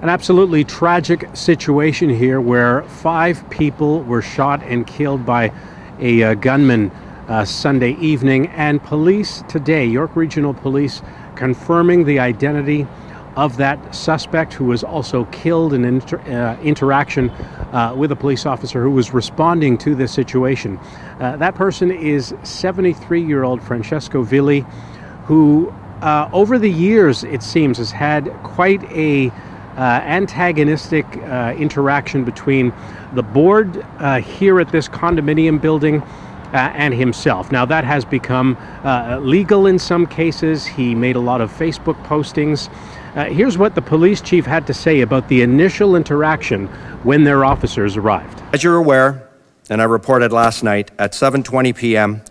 An absolutely tragic situation here where 5 people were shot and killed by a gunman Sunday evening, and police today, York Regional Police, confirming the identity of that suspect who was also killed in interaction with a police officer who was responding to this situation. That person is 73-year-old Francesco Villi, who over the years, it seems, has had quite a antagonistic interaction between the board here at this condominium building and himself. Now that has become legal in some cases. He made a lot of Facebook postings. Here's what the police chief had to say about the initial interaction when their officers arrived. As you're aware, and I reported last night, at 7:20 p.m.,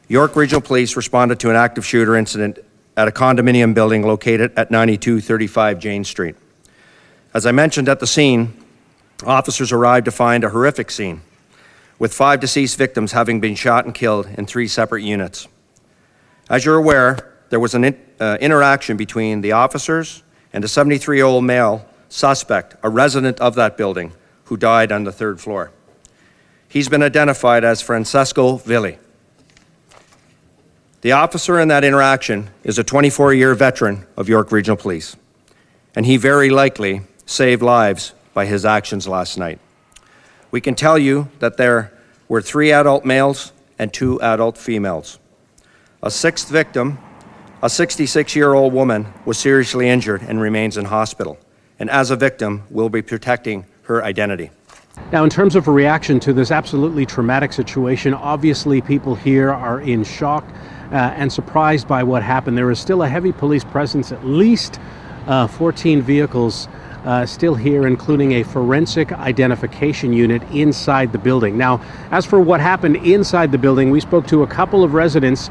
York Regional Police responded to an active shooter incident at a condominium building located at 9235 Jane Street. As I mentioned at the scene, officers arrived to find a horrific scene, with 5 deceased victims having been shot and killed in 3 separate units. As you're aware, there was an interaction between the officers and a 73-year-old male suspect, a resident of that building, who died on the 3rd floor. He's been identified as Francesco Villi. The officer in that interaction is a 24-year veteran of York Regional Police, and he very likely saved lives by his actions last night. We can tell you that there were 3 adult males and 2 adult females. A 6th victim, a 66-year-old woman, was seriously injured and remains in hospital, and as a victim, we'll be protecting her identity. Now, in terms of a reaction to this absolutely traumatic situation, obviously people here are in shock and surprised by what happened. There is still a heavy police presence, at least 14 vehicles still here, including a forensic identification unit inside the building. Now, as for what happened inside the building, we spoke to a couple of residents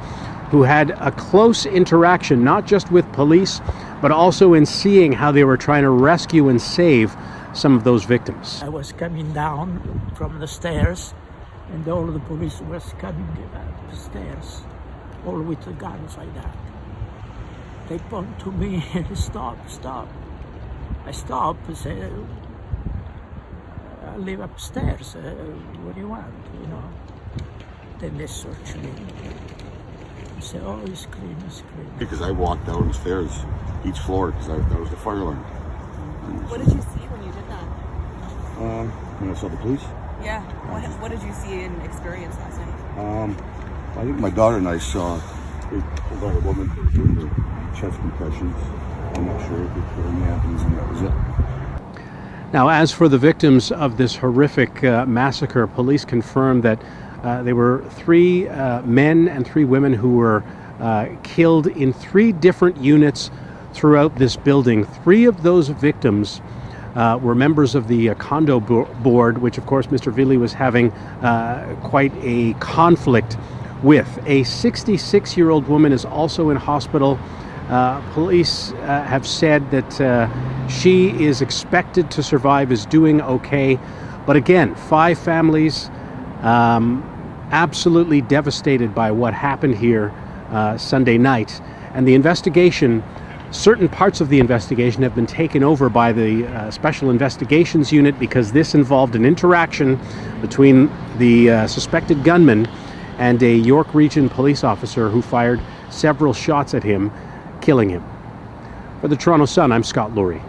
who had a close interaction, not just with police, but also in seeing how they were trying to rescue and save some of those victims. I was coming down from the stairs, and all of the police was coming up the stairs, all with the guns like that. They point to me and stop. I stop and say, I live upstairs, what do you want, you know? Then they search me. I say, oh, it's clean. Because I walked down the stairs, each floor, because that was the fire alarm. What did you see when you did that? When I saw the police? Yeah, what did you see and experience last night? I think my daughter and I saw they pulled out a woman doing the chest compressions. I'm not sure if it only happens, and that was it. Now, as for the victims of this horrific massacre, police confirmed that there were 3 men and 3 women who were killed in 3 different units throughout this building. 3 of those victims were members of the condo board, which of course Mr. Villi was having quite a conflict with. A 66-year-old woman is also in hospital. Police have said that she is expected to survive, is doing okay. But again, 5 families absolutely devastated by what happened here Sunday night. And the investigation, certain parts of the investigation have been taken over by the Special Investigations Unit, because this involved an interaction between the suspected gunman and a York Region police officer who fired several shots at him, killing him. For the Toronto Sun, I'm Scott Lurie.